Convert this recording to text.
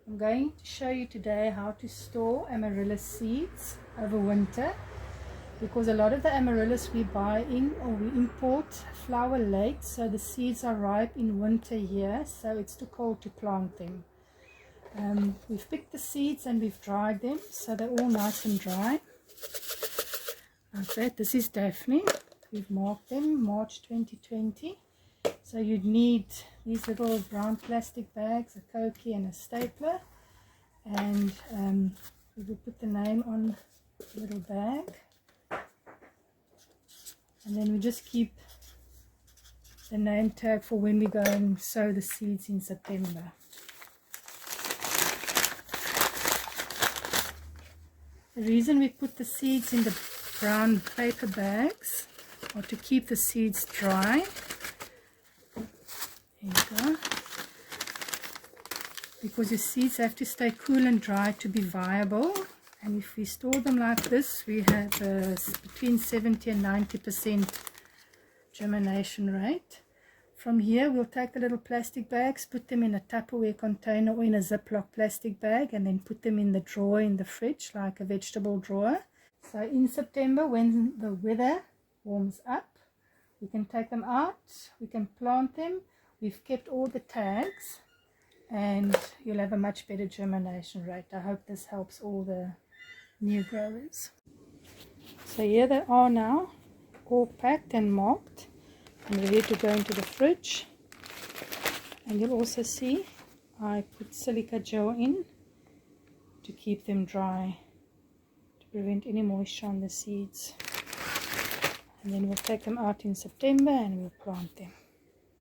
I'm going to show you today how to store amaryllis seeds over winter, because a lot of the amaryllis we buy in or we import flower late, so the seeds are ripe in winter here, so it's too cold to plant them. We've picked the seeds and we've dried them, so they're all nice and dry like that. This is Daphne. We've marked them March 2020. So you'd need these little brown plastic bags, a Koki and a stapler, and we will put the name on the little bag, and then we just keep the name tag for when we go and sow the seeds in September. The reason we put the seeds in the brown paper bags are to keep the seeds dry. There you go. Because your seeds have to stay cool and dry to be viable, and if we store them like this, we have between 70 and 90% germination rate. From here we'll take the little plastic bags, put them in a Tupperware container or in a Ziploc plastic bag, and then put them in the drawer in the fridge like a vegetable drawer. So in September, when the weather warms up, we can take them out, we can plant them. We've kept all the tags, and you'll have a much better germination rate. I hope this helps all the new growers. So here they are now, all packed and marked and ready to go into the fridge. And you'll also see I put silica gel in to keep them dry, to prevent any moisture on the seeds. And then we'll take them out in September and we'll plant them.